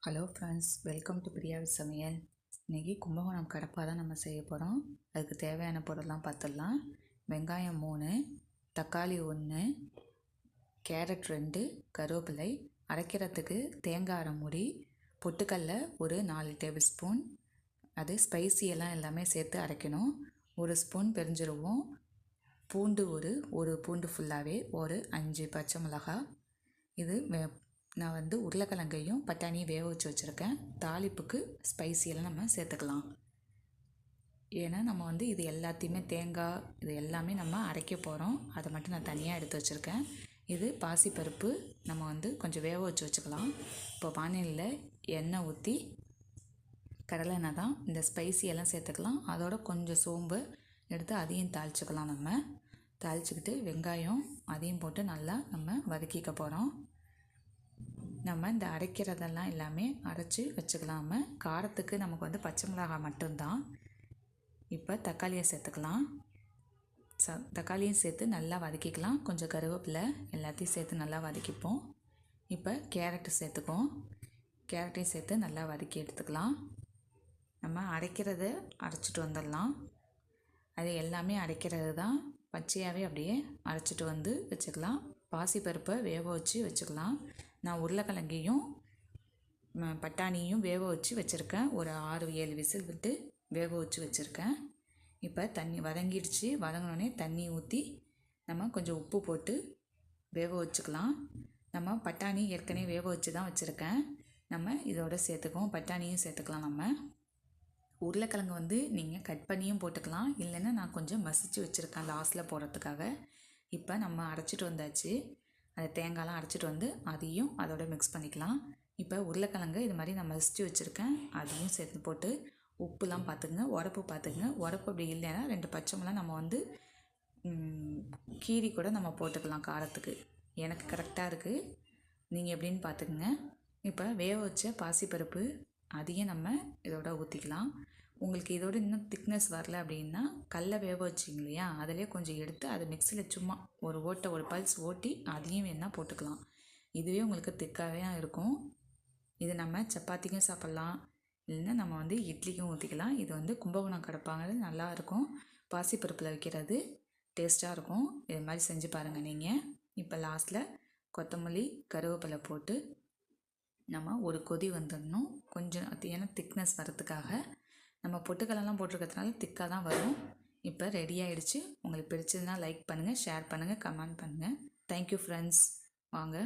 Hello friends, welcome to பிரியாவி சமையல். இன்றைக்கி கும்பகோணம் கடப்பா தான் நம்ம செய்ய போகிறோம். அதுக்கு தேவையான பொருள்லாம் பார்த்துடலாம். வெங்காயம் 3, தக்காளி 1, கேரட் 2, கருவேப்பிலை, அரைக்கிறதுக்கு தேங்காய் அரை மூடி, பொட்டுக்கடலை ஒரு 4 டேபிள் ஸ்பூன், அது ஸ்பைசியெல்லாம் எல்லாமே சேர்த்து அரைக்கணும். 1 ஸ்பூன் பெருஞ்சீரகம், பூண்டு ஒரு பூண்டு ஃபுல்லாகவே, ஒரு 5 பச்சை மிளகாய். இது நான் உருளைக்கிழங்கையும் பட்டாணியும் வேக வச்சு வச்சுருக்கேன். தாளிப்புக்கு ஸ்பைசியெல்லாம் நம்ம சேர்த்துக்கலாம். ஏன்னா நம்ம இது எல்லாத்தையுமே தேங்காய் இது எல்லாமே நம்ம அரைக்க போகிறோம். அதை மட்டும் நான் தனியாக எடுத்து வச்சுருக்கேன். இது பாசிப்பருப்பு நம்ம கொஞ்சம் வேக வச்சு வச்சுக்கலாம். இப்போ வானிலையில் எண்ணெய் ஊற்றி கடலை எண்ணெய் தான், இந்த ஸ்பைசியெல்லாம் சேர்த்துக்கலாம். அதோட கொஞ்சம் சோம்பு எடுத்து அதையும் தாளிச்சுக்கலாம். நம்ம தாளிச்சுக்கிட்டு வெங்காயம் அதையும் போட்டு நல்லா நம்ம வதக்கிக்க போகிறோம். நம்ம இந்த அரைக்கிறதெல்லாம் எல்லாமே அரைச்சி வச்சுக்கலாம. காரத்துக்கு நமக்கு பச்சை மிளகாய் மட்டும்தான். இப்போ தக்காளியை சேர்த்துக்கலாம். தக்காளியும் சேர்த்து நல்லா வதக்கிக்கலாம். கொஞ்சம் கருவேப்பிலை எல்லாத்தையும் சேர்த்து நல்லா வதக்கிப்போம். இப்போ கேரட்டு சேர்த்துக்குவோம். கேரட்டையும் சேர்த்து நல்லா வதக்கி எடுத்துக்கலாம். நம்ம அரைக்கிறத அரைச்சிட்டு வந்துடலாம். அது எல்லாமே அரைக்கிறது தான், பச்சையாகவே அப்படியே அரைச்சிட்டு வச்சுக்கலாம். பாசிப்பருப்பை வேக வச்சு வச்சுக்கலாம். நான் உருளைக்கிழங்கையும் பட்டாணியும் வேக வச்சு வச்சுருக்கேன். ஒரு 6-7 விசில் விட்டு வேக வச்சு வச்சுருக்கேன். இப்போ தண்ணி வதங்கிடுச்சு. வதங்கினோடனே தண்ணி ஊற்றி நம்ம கொஞ்சம் உப்பு போட்டு வேக வச்சுக்கலாம். நம்ம பட்டாணி ஏற்கனவே வேக வச்சு தான் வச்சுருக்கேன். நம்ம இதோட சேர்த்துக்குவோம். பட்டாணியும் சேர்த்துக்கலாம். நம்ம உருளைக்கிழங்கு நீங்கள் கட் பண்ணியும் போட்டுக்கலாம். இல்லைன்னா நான் கொஞ்சம் மசிச்சு வச்சுருக்கேன் லாஸ்ட்டில் போடுறதுக்காக. இப்போ நம்ம அரைச்சிட்டு வந்தாச்சு. அதை தேங்காயெலாம் அரைச்சிட்டு அதையும் அதோட மிக்ஸ் பண்ணிக்கலாம். இப்போ உருளைக்கிழங்கு இது மாதிரி நான் மசிச்சு வச்சுருக்கேன். அதையும் சேர்த்து போட்டு உப்புலாம் பார்த்துக்குங்க, உரப்பு பார்த்துக்குங்க. உரப்பு அப்படி இல்லைன்னா 2 பச்சை மிளகா நம்ம கீரி கூட நம்ம போட்டுக்கலாம் காரத்துக்கு. எனக்கு கரெக்டாக இருக்குது. நீங்கள் எப்படின்னு பார்த்துக்குங்க. இப்போ வேக வச்ச பாசிப்பருப்பு அதையும் நம்ம இதோட ஊற்றிக்கலாம். உங்களுக்கு இதோட இன்னும் திக்னஸ் வரல அப்படின்னா கடல வேக வச்சிங்க இல்லையா, அதிலே கொஞ்சம் எடுத்து அதை மிக்சியில் சும்மா ஒரு பல்ஸ் ஓட்டி அதையும் வேணால் போட்டுக்கலாம். இதுவே உங்களுக்கு திக்காகவே இருக்கும். இது நம்ம சப்பாத்திக்கும் சாப்பிட்லாம், இல்லைன்னா நம்ம இட்லிக்கும் ஊற்றிக்கலாம். இது கும்பகோணம் கடப்பாங்கிறது நல்லாயிருக்கும். பாசிப்பருப்பில் வைக்கிறது டேஸ்ட்டாக இருக்கும். இது மாதிரி செஞ்சு பாருங்கள் நீங்கள். இப்போ லாஸ்ட்டில் கொத்தமல்லி கருவேப்பிலை போட்டு நம்ம ஒரு கொதி வந்துடணும். கொஞ்சம் ஏன்னா திக்னஸ் வரதுக்காக. நம்ம பொட்டுக்கடலைலாம் போட்டிருக்கிறதுனால திக்காக தான் வரும். இப்போ ரெடி ஆகிடுச்சு. உங்களுக்கு பிடிச்சதுன்னா லைக் பண்ணுங்கள், ஷேர் பண்ணுங்கள், கமெண்ட் பண்ணுங்கள். Thank you friends. வாங்க